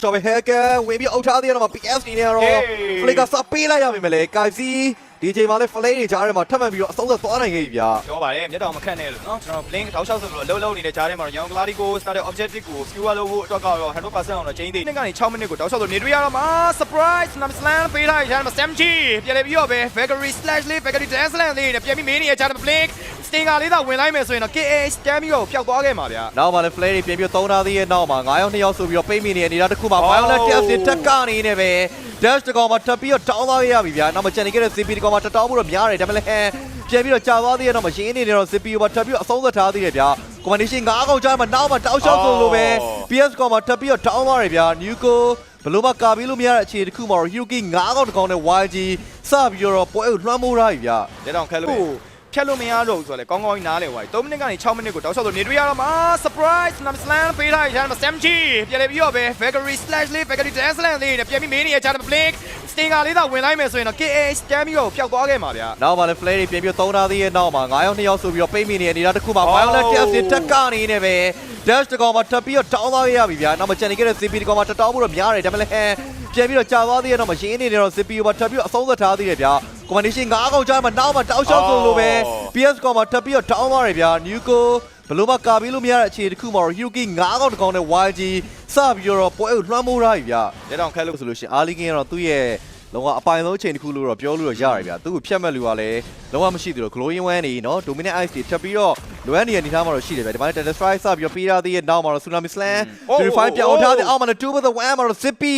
ကျော်ပဲ hacker ဝင်ပြီးအုပ်ထားသေးတယ်တော့ PS နေတော့ Flay ကစပေးလိုက်ရပြီမလဲကိုင်စီဒီချိန်မှာလဲ Flay တွေကြားထဲမှာထပ်မံပြီးတော့အဆုံးသက်သွားနိုင်ခဲ့ပြီဗျာပြောပါတယ်မျက်တောင်မခန့်နဲ့လို့နော်ကျွန်တော် blink တောက်လျှောက်ဆိုလို့အလုံးလုံးနေတဲ့ကြားထဲမှာရောင်ကလာဒီကို started objective ကို skewer လုပ်ဖို့အတွက်ကတော့ 100% အောင်တော့ချိန်သေးတယ်ကနေ6မိနစ်ကိုတောက်လျှောက်ဆိုနေတွေ့ရတော့မှာ surprise နမ်စလန်ပေးလိုက်ရတယ်မှာ SMG ပြန်လေပြီးတော့ပဲ Valkyrie slash လေး Valkyrie dance လေးနဲ့ပြန်ပြီးမင်းနေရကြားထဲမှာ blink စတင်ကာလေးသာဝင်လိုက်မယ်ဆိုရင်တော့ KA တမ်းပြီးတော့ပျောက်သွားခဲ့မှာဗျာနောက်မှလည်း Flay တွေပြင်ပြီးသုံးထားသေးရဲ့နောက်မှာ9ယောက်2ယောက်ဆိုပြီးတော့ပိတ်မိနေတဲ့အနေအထားတစ်ခုမှာ Violet Test တွေတက်ကနေနေပဲ dash တကောင်မှာထပ်ပြီးတော့တောင်းသွားရပြီဗျာနောက်မှကျန်နေခဲ့တဲ့ CP တကောင်မှာတောင်းဖို့တော့များတယ်ဒါပေမဲ့လည်းပြန်ပြီးတော့ကြာသွားသေးရဲ့နောက်မှာရင်းနေနေတော့ CPU မှာထပ်ပြီးတော့အဆုံးသက်ထားသေးတယ်ဗျာ combination 9ကောင်ကြားမှာနောက်မှတောက်လျှောက်ဆိုလိုပဲ PS ကောင်မှာထပ်ပြီးတော့တောင်းသွားတယ်ဗျာ Nuko ဘလို့မကာပြီးလို့မရတဲ့အခြေတစ်ခုမှာတော့ Hiroki 9ကောင်တကောင်နဲ့ YG စပြီးတော့ပွဲကိုလွှမ်းမိုးထားပြီဗျာလက်တောင်ခက်လို့ဖြတ်လို့မရတော့ဆိုတော့လေကောင်းကောင်းကြီးနားလေဝိုင်း3မိနစ်ကနေ6မိနစ်ကိုတောက်လျှောက်ဆိုနေတွေ့ရတော့မှာ surprise နမ်စလန်ပေးလိုက်ရတယ်မှာ SMG ပြန်လေပြီးတော့ပဲ Valkyrie slash လေး Valkyrie dance လေးနဲ့ပြန်ပြီးမင်းနေရကြားတယ် blink စတင်ကာလေးသာဝင်လိုက်မယ်ဆိုရင်တော့ KA တမ်းပြီးတော့ပျောက်သွားခဲ့မှာဗျာနောက်မှလည်း Flay တွေပြင်ပြီးသုံးထားသေးရဲ့နောက်မှာ9ယောက်2ယောက်ဆိုပြီးတော့ပိတ်မိနေတဲ့အနေအထားတစ်ခုမှာ Violet Test တွေတက်ကနေနေပဲ dash တကောင်မှာထပ်ပြီးတော့တောင်းသွားရပြီဗျာနောက်မှကျန်နေခဲ့တဲ့ CP တကောင်မှာတောင်းဖို့တော့များတယ်ဒါပေမဲ့လည်းပြန်ပြီးတော့ကြာသွားသေးရဲ့နောက်မှာရင်းနေနေတော့ CPU မှာထပ်ပြီးတော့အဆုံးသက်ထားသေးတယ်ဗျာ combination 9ကောင်ကြားမှာနောက်မှတောက်လျှောက်ဆိုလိုပဲ PS ကောင်မှာထပ်ပြီးတော့တောင်းသွားတယ်ဗျာ Nuko ဘလို့မကာပြီးလို့မရတဲ့အခြေတစ်ခုမှာတော့ Hiroki 9ကောင်တကောင်နဲ့ YG စပြီးတော့ပွဲကိုလွှမ်းမိုးထားပြီဗျာလက်တောင်ခက်လို့ဆိုလို့ရှိရင် Ali King ကတော့သူ့ရဲ့လုံးဝအပိုင်ဆုံးအချိန်တစ်ခုလို့တော့ပြောလို့တော့ရတယ်ဗျာသူ့ကိုဖြတ်မဲ့လူကလည်းလုံးဝမရှိသေးလို့ glowing one နေနော် dominant ice တွေထပ်ပြီးတော့လိုအပ်နေတဲ့အနေထားမှာတော့ရှိတယ်ဗျာဒီမှာ Tether Strike စပြီးတော့ပေးထားသေးရဲ့နောက်မှာတော့ Tsunami Slam Purify ပြောင်းထားတဲ့အောက်မှာတော့ 2 with the one မှာတော့ Zippy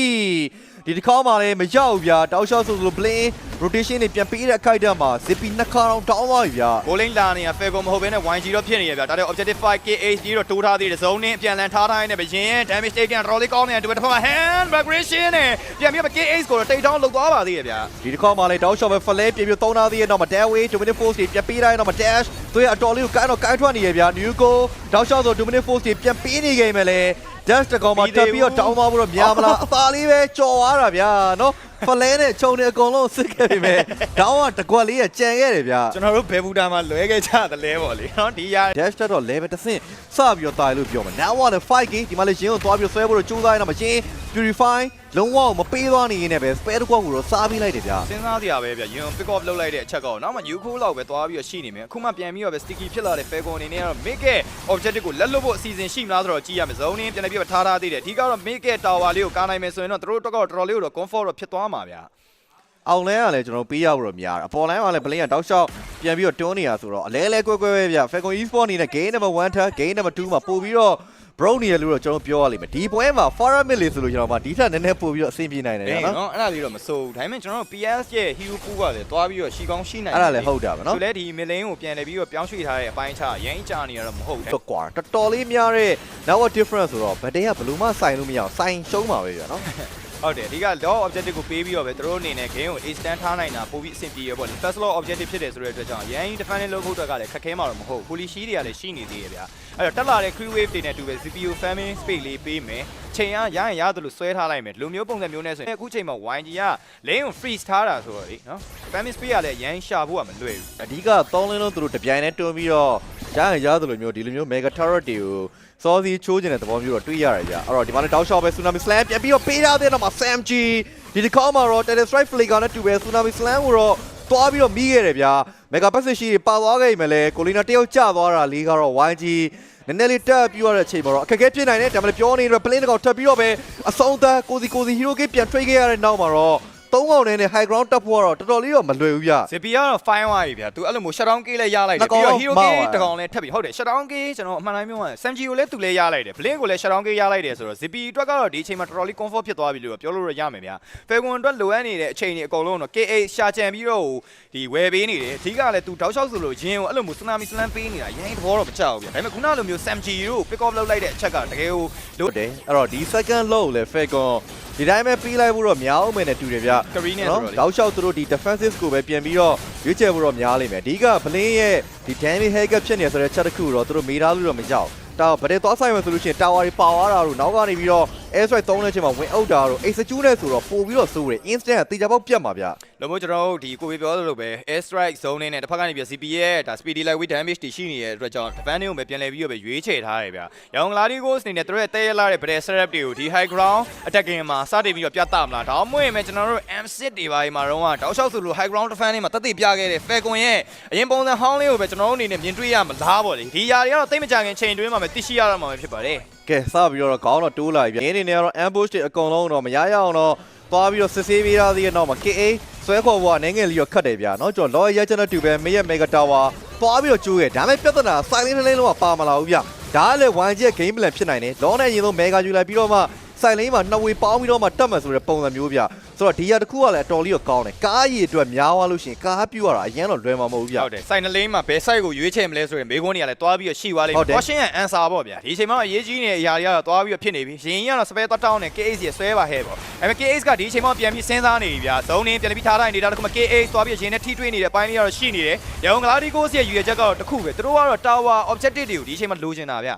ဒီတစ်ခါမှလည်းမရောက်ဘူးဗျာတောက်လျှောက်ဆိုလို blink rotation တွေပြန်ပေးတဲ့အခိုက်အတန့်မှာ Zippy နှစ်ခါတော့တောင်းသွားပြီဗျာ bowling လာနေတာ fair ကိုမဟုတ်ဘဲနဲ့ YG တော့ဖြစ်နေရဗျာဒါတဲ့ objective 5 KH ကြီးတော့တိုးထားသေးတယ် zone နဲ့အပြန်လန်ထားထားနေပဲရင် damage taken roll ကောင်းနေတဲ့တစ်ဖက်မှာ hand migration နဲ့ပြန်ပြီး KH ကိုတော့တိတ်တောင်းလောက်သွားပါသေးတယ်ဗျာဒီတစ်ခါမှလည်းတောက်လျှောက်ပဲ Flay ပြင်ပြီးသုံးထားသေးရဲ့နောက်မှာ Dayway dominant force တွေပြန်ပေးထားတဲ့နောက်မှာ dash သူရဲ့အတော်လေးကိုကိုင်းထွက်နေရဗျာ Nuko တောက်လျှောက်ဆို dominant force တွေပြန်ပေးနေခဲ့မယ်လေ dash တကောင်မှာတက်ပြီးတော့တောင်းသွားဖို့တော့များမလားအသာလေးပဲကြော်သွားတာဗျာနော်Flay နဲ့ခြုံနေအကုန်လုံးစစ်ခဲ့ပြီမဲ့တောင်းကတကွက်လေးကကြံခဲ့တယ်ဗျာကျွန်တော်တို့ဘယ်ဘူတာမှာလွဲခဲ့ကြတယ်လဲပေါ့လေနော်ဒီရ dash တက်တော့ level တစ်ဆင့်စပြီးတော့တာလို့ပြောမှာ now one 5k ဒီမှာလေရင်းကိုသွားပြီးဆွဲဖို့တော့ကြိုးစားနေတော့မချင်း purify လုံးဝမပေးသွားနေရင်လည်းပဲ spare တစ်ခွက်ကိုတော့စားပြီးလိုက်တယ်ဗျာစဉ်းစားစရာပဲဗျာရင် pick off လုပ်လိုက်တဲ့အချက်ကောနောက်မှ Yuko လောက်ပဲသွားပြီးတော့ရှိနေမယ်အခုမှပြန်ပြီးတော့ပဲ sticky ဖြစ်လာတဲ့ Falcon အနေနဲ့ကတော့ make objective ကိုလက်လွတ်ဖို့အစီအစဉ်ရှိမလားဆိုတော့ကြည့်ရမယ် zone နဲ့ပြန်ပြီးတော့ထားထားသေးတယ်အဓိကတော့ make tower လေးကိုကားနိုင်မယ်ဆိုရင်တော့တို့တော့တော်တော်လေးကိုတော့ comfort တော့ဖြစ်သွားမှာဗျာအောင်လဲကလည်းကျွန်တော်ပေးရဖို့တော့များတယ်အပေါ်လိုင်းကလည်း blink ကတောက်လျှောက်ပြန်ပြီးတော့တွန်းနေတာဆိုတော့အလဲကွဲပဲဗျာ Falcon Esport အနေနဲ့ game number 1 ထား game number 2မှာပို့ပြီးတော့ bro နေရလို့တော့ကျွန်တော်ပြောရလိမ့်မယ်ဒီပွဲမှာ Farah Mid လေးဆိုလို့ကျွန်တော်မှဒီထက်နည်းနည်းပို့ပြီးတော့အဆင်ပြေနိုင်တယ်နော်အဲ့ဒါလေးတော့မစိုးဘူးဒါပေမဲ့ကျွန်တော်တို့ PS ရဲ့ Hero Pool ကလည်းသွားပြီးတော့ရှီကောင်းရှိနိုင်တယ်အဲ့ဒါလည်းဟုတ်တာပဲနော်ဆိုလဲဒီ mid lane ကိုပြန်လဲပြီးတော့ပြောင်းရွှေ့ထားတဲ့အပိုင်းခြားရမ်းကြာနေရတော့မဟုတ်ဘူးကွာတော်တော်လေးများတဲ့ network difference ဆိုတော့ဗတ်တဲ့ကဘလို့မှဆိုင်လို့မရအောင်ဆိုင်ရှုံးပါပဲဗျာနော်ဟုတ်တယ်အဓိက law objective ကိုပေးပြီးတော့ပဲတို့အနေနဲ့ game ကို extend ထားနိုင်တာပို့ပြီးအဆင်ပြေရပေါ့လေ first law objective ဖြစ်တယ်ဆိုတဲ့အတွက်ကြောင့်ရန် defend လုပ်ဖို့အတွက်ကလည်းခက်ခဲမှာတော့မဟုတ်ဘူး fully shield တွေကလည်းရှိနေသေးရဲ့ဗျာအဲ့တော့တက်လာတဲ့ crew wave တွေနဲ့တူပဲ CPU famine space လေးပေးမယ်ချိန်ရရင်ရတယ်လို့ဆွဲထားလိုက်မယ်ဒီလိုမျိုးပုံစံမျိုးနဲ့ဆိုရင်အခုချိန်မှာ YG က lane ကို freeze ထားတာဆိုတော့လေနော် famine space ကလည်းရန်ရှာဖို့ကမလွယ်ဘူးအဓိက3လင်းလုံးသူတို့တပြိုင်တည်းတွန်းပြီးတော့ရတယ်လို့မျိုးဒီလိုမျိုး mega turret တွေကိုစောစီချိုးကျင်တဲ့သဘောမျိုးတော့တွေ့ရတယ်ဗျာအဲ့တော့ဒီမှာလည်းတောက်လျှောက်ပဲ Tsunami Slam ပြန်ပြီးတော့ပေးထားတဲ့တော့မှာ SMG ဒီတစ်ခါမှာတော့ Tether Strike Flay ကနဲ့တူပဲ Tsunami Slam ကိုတော့သွားပြီးတော့မိခဲ့တယ်ဗျာ mega passage ရှိပါသွားခဲ့ပြီမယ်ကိုလီနာတယောက်ကျသွားတာလေးကတော့ YG နည်းနည်းလေးတက်ပြီးရတဲ့အချိန်မှာတော့အခက်အခဲဖြစ်နိုင်တယ်ဒါမှလည်းပြောနေတော့ plane တစ်ကောင်ထပ်ပြီးတော့ပဲအဆုံးသတ်ကိုစီ hero game ပြန်ထွက်ခဲ့ရတဲ့နောက်မှာတော့3ကောင်နဲ့ high ground တက်ဖို့ကတော့တော်တော်လေးတော့မလွယ်ဘူးဗျ ZP ကတော့ fine ဝါပြီဗျာသူအဲ့လိုမျိုး shutdown key လည်းရလိုက်တယ်ပြီးတော့ hero key တကောင်လည်းထပ်ပြီးဟုတ်တယ် shutdown key ကျွန်တော်အမှန်တိုင်းပြောရရင် Samji ကိုလည်းသူလည်းရလိုက်တယ် blink ကိုလည်း shutdown key ရလိုက်တယ်ဆိုတော့ ZP အတွက်ကတော့ဒီအချိန်မှာတော်တော်လေး comfort ဖြစ်သွားပြီလို့ပြောလို့ရမယ်ဗျာ Falcon အတွက်လိုအပ်နေတဲ့အချိန်တွေအကုန်လုံးတော့ KA ရှာကြံပြီးတော့ဒီဝယ်ပေးနေတယ်အဓိကလည်းသူတောက်လျှောက်ဆိုလို့ရင်ကိုအဲ့လိုမျိုး Tsunami Slam ပေးနေတာရင်းသဘောတော့မကြောက်ဘူးဗျာဒါပေမဲ့ခုနလိုမျိုး Samji ကို pick off လုပ်လိုက်တဲ့အချက်ကတကယ်ကိုလို့တယ်အဲ့တော့ဒီ second low လဲ Falcon ဒီတိုင်းပဲပေးလိုက်ဖို့တော့များအောင်မယ်နဲ့တူတယ်ဗျနော်တောက်လျှောက်သူတို့ဒီ defensive ကိုပဲပြန်ပြီးတော့ရွေးချယ်ဖို့တော့များလိမ့်မယ်အဓိက blink ရဲ့ဒီ damage haircut ဖြစ်နေဆိုတဲ့ချက်တစ်ခုတော့သူတို့မေးထားလို့တော့မကြောက်တောက်ဗတဲ့သွားဆိုင်မယ်ဆိုလို့ရှိရင် tower တွေပါသွားတာတို့နောက်ကနေပြီးတော့ air strike 3တဲ့အချိန်မှာဝင်အုပ်တာတော့ execute နဲ့ဆိုတော့ပို့ပြီးတော့စိုးတယ် instant ကတေချာပေါက်ပြတ်မှာဗျ လို့မို့ကျွန်တော်တို့ဒီကိုပြောသလိုပဲ air strike zone နဲ့တစ်ဖက်ကနေပြီး CP ရဲ့ဒါ speedy lightweight damage တွေရှိနေတဲ့အတွက်ကြောင့် defend ကိုပဲပြန်လည်ပြီးတော့ပဲရွေးချယ်ထားတယ်ဗျ။ရောင်လာဒီကိုစ်အနေနဲ့သူတို့ရဲ့တဲရလာတဲ့ battle setup တွေကိုဒီ high ground attacking မှာစတင်ပြီးတော့ပြတ်မလားဒါမှမဟုတ်ရင်ကျွန်တော်တို့ M6 တွေပါဒီမှာတော့တောက်လျှောက်ဆိုလို့ high ground defend တွေမှာတက်တည်ပြခဲ့တဲ့ Falcon ရဲ့အရင်ပုံစံဟောင်းလေးကိုပဲကျွန်တော်တို့အနေနဲ့မြင်တွေ့ရမလားပေါ့လေဒီຢာတွေကတော့တိတ်မကြခင်ချိန်တွင်းမှာပဲသိရှိရတော့မှာဖြစ်ပါတယ်။ ကဲစပြီးတော့ခေါင်းတော့တိုးလာပြီဗျ။ဒီအနေနဲ့ကတော့ ambush တွေအကုန်လုံးတော့မရရအောင်တော့သွားပြီးတော့စစ်ဆေးပေးထားသေးတဲ့နောက်မှာ KA ဆွဲခေါ်ဖို့ကနေငယ်လေးတော့ခတ်တယ်ဗျာ။နော်ကျွန်တော် loyal ရချင်တဲ့တူပဲမေရဲ့ mega tower သွားပြီးတော့ကျိုးခဲ့ဒါပေမဲ့ပြဿနာ silent လေးလုံးကပါမလာဘူးဗျ။ဒါကလည်း 1G ရဲ့ game plan ဖြစ်နိုင်တယ်။လောနဲ့ရင်ဆုံး mega ယူလိုက်ပြီးတော့မှဆိုင်လိန်မှာနှစ်ဝေပေါင်းပြီးတော့မှတက်မှဆိုတဲ့ပုံစံမျိုးဗျဆိုတော့ဒီရတစ်ခုကလည်းအတော်လေးကိုကောင်းတယ်ကားရည်အတွက်များသွားလို့ရှိရင်ကားပြူရတာအရင်တော့လွယ်မှာမဟုတ်ဘူးဗျဟုတ်တယ်ဆိုင်နလိန်မှာဘယ် site ကိုရွေးချယ်မလဲဆိုရင်မေးခွန်းတွေကလည်းတွားပြီးတော့ရှိသွားလိမ့်မယ် question and answer ပေါ့ဗျာဒီအချိန်မှာအရေးကြီးနေတဲ့အရာတွေကတော့တွားပြီးတော့ဖြစ်နေပြီရင်ကြီးကတော့ spare သွားတောင်းနေ KH ရဲ့ဆွဲပါဟဲ့ပေါ့ဒါပေမဲ့ KH ကဒီအချိန်မှာပြန်ပြီးစဉ်းစားနေပြီဗျာဇုံနေပြန်ပြီးထားတိုင်းနေတာတခုမှ KH သွားပြီးရင်နဲ့ထိတွေ့နေတဲ့အပိုင်းလေးကတော့ရှိနေတယ်ရောင်ဂလာဒီကိုစ်ရဲ့ရွေချက်ကတော့တခုပဲသူတို့ကတော့ tower objective တွေကိုဒီအချိန်မှာလိုချင်တာဗျ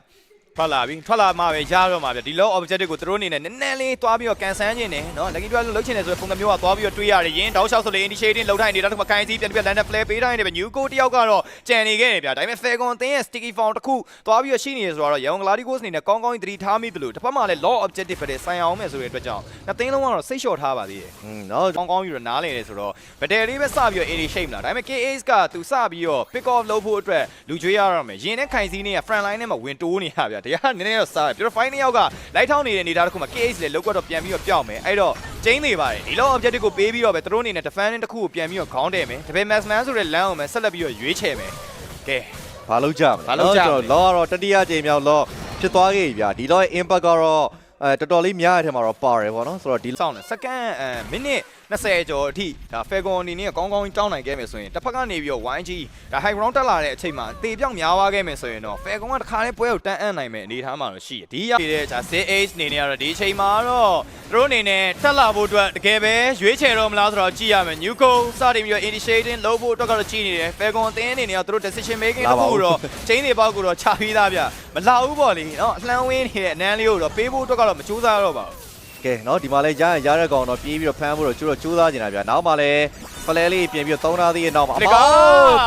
ထွက်လာပြီထွက်လာမှပဲရတော့မှာဗျဒီ low objective ကိုသူတို့အနေနဲ့နည်းနည်းလေးတွားပြီးတော့ကန်ဆန်းခြင်းနဲ့နော် lucky draw လုပ်ချင်တယ်ဆိုတဲ့ပုံစံမျိုးကတွားပြီးတော့တွေးရတယ်ရင်းတောက်လျှောက်ဆိုလေ initiating လောက်ထိုင်နေတာတခုမှခိုင်းစီးပြန်ပြီး land flare ပေးတိုင်းနေပဲ new code တယောက်ကတော့ကြံနေခဲ့တယ်ဗျဒါပေမဲ့ Falcon အသင်းရဲ့ sticky form တခုတွားပြီးတော့ရှိနေရဆိုတော့ရောင်ဂလာဒီကိုစ်အနေနဲ့ကောင်းကောင်းသတိထားမိသလိုတစ်ဖက်မှာလည်း low objective ပဲဆိုင်အောင်မယ်ဆိုတဲ့အတွက်ကြောင့်နှစ်သိန်းလုံးကတော့စိတ်လျှော့ထားပါသေးတယ်နော်ကောင်းကောင်းပြီးတော့နားလည်နေဆိုတော့ battle လေးပဲစပြီးတော့ initiate လာဒါပေမဲ့ KH ကသူစပြီးတော့ pick off လုပ်ဖို့အတွက်လူကျွေးရတော့မယ်ရင်းနဲ့ခိုင်စီးနေက front line နဲ့မှာဝင်တိုးနေတာဗျတရားနည်းနည်းတော့စားပြတော့ fine တစ်ယောက်ကလိုက်ထောင်းနေတဲ့အနေအထားတစ်ခုမှာ KH လည်းလောက်ကတော့ပြန်ပြီးတော့ပြောင်းမယ်အဲ့တော့ကျင်းနေပါတယ်ဒီလောက် objective ကိုပေးပြီးတော့ပဲသူတို့အနေနဲ့ defend တစ်ခုကိုပြန်ပြီးတော့ခေါင်းတယ်မယ်ဒါပေမဲ့ Maxman ဆိုတဲ့ land ကိုပဲဆက်လက်ပြီးတော့ရွေးချယ်မယ်ကဲဘာလုပ်ကြမလဲလောကတော့တတိယကြိမ်မြောက်လောဖြစ်သွားခဲ့ပြီဗျာဒီလောရဲ့ impact ကတော့တော်တော်လေးများတဲ့အထက်မှာတော့ပါတယ်ပေါ့နော်ဆိုတော့ဒီစောင့်နေ second မိနစ်20ကျော်အထိဒါ Falcon အနေနဲ့ကောင်းကောင်းတောင်းနိုင်ခဲ့မယ်ဆိုရင်တစ်ဖက်ကနေပြီးတော့ YG ဒါ high ground တက်လာတဲ့အချိန်မှာတေပြောက်များသွားခဲ့မယ်ဆိုရင်တော့ Falcon ကတစ်ခါလေးပွဲကိုတန်းအံ့နိုင်မယ်အနေထားမှာတော့ရှိတယ်ဒီရတဲ့ဒါ CH အနေနဲ့ကတော့ဒီအချိန်မှာတော့သူတို့အနေနဲ့တက်လာဖို့အတွက်တကယ်ပဲရွေးချယ်တော့မလားဆိုတော့ကြည့်ရမယ် new code စတင်ပြီးတော့ initiating လုပ်ဖို့အတွက်ကတော့ကြည့်နေတယ် Falcon အသင်းအနေနဲ့ကသူတို့ decision making တစ်ခုတော့ chain တွေပေါက်ကိုတော့ချပြီးသားဗျမလောက်ဘူးပေါ့လေနော်အလှမ်းဝင်းနေတဲ့အနမ်းလေးကိုတော့ပေးဖို့အတွက်ကတော့မကြိုးစားတော့ပါဘူးကဲเนาะဒီမှာလဲရတဲ့ကောင်တော့ပြေးပြီးတော့ဖမ်းဖို့တော့ကျိုးတော့ကြိုးစားနေတာဗျာနောက်မှလည်း flare လေးပြင်ပြီးတော့သုံးထားသေးရဲ့နောက်မှာ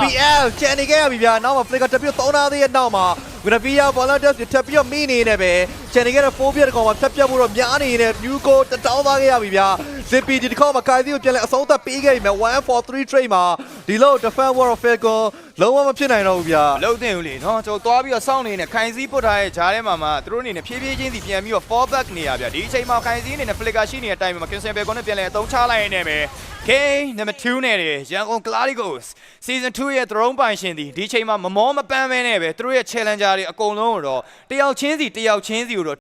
PL ချန်နေခဲ့ရပြီဗျာနောက်မှာ flicker တက်ပြီးတော့သုံးထားသေးရဲ့နောက်မှာ Winavia volunteers တက်ပြီးတော့မိနေနေပဲချန်နေခဲ့တဲ့ 4 ပြတ်ကောင်မှာဖြတ်ပြတ်ဖို့တော့များနေနေတဲ့ new goal တတောင်းသားခဲ့ရပြီဗျာ ZP ဒီတစ်ခေါက်မှာကာယသီကိုပြန်လဲအဆုံးသတ်ပေးခဲ့ပြီမဲ့143 trade မှာဒီလောက် defend war of Falcon လုံးဝမဖြစ်နိုင်တော့ဘူးဗျာမလုပ်သင့်ဘူးလေနော်ကျွန်တော်သွားပြီးတော့စောင့်နေတဲ့ခိုင်စည်းပုတ်ထားတဲ့ဂျားထဲမှာသူတို့အနေနဲ့ဖြည်းဖြည်းချင်းစီပြန်ပြီးတော့ fall back နေရဗျာဒီအချိန်မှာခိုင်စည်းအနေနဲ့ flicker ရှိနေတဲ့အတိုင်းမှာ Kingston Falcon နဲ့ပြန်လဲအသုံးချလိုက်နေမယ် Game number 2နဲ့ရန်ကုန် Gladys season 2ရဲ့ throne ပိုင်ရှင်ဒီအချိန်မှာမမောမပန်းမဲနဲ့ပဲသူတို့ရဲ့ challenger တွေအကုန်လုံးတော့တယောက်ချင်းစီကိုတော့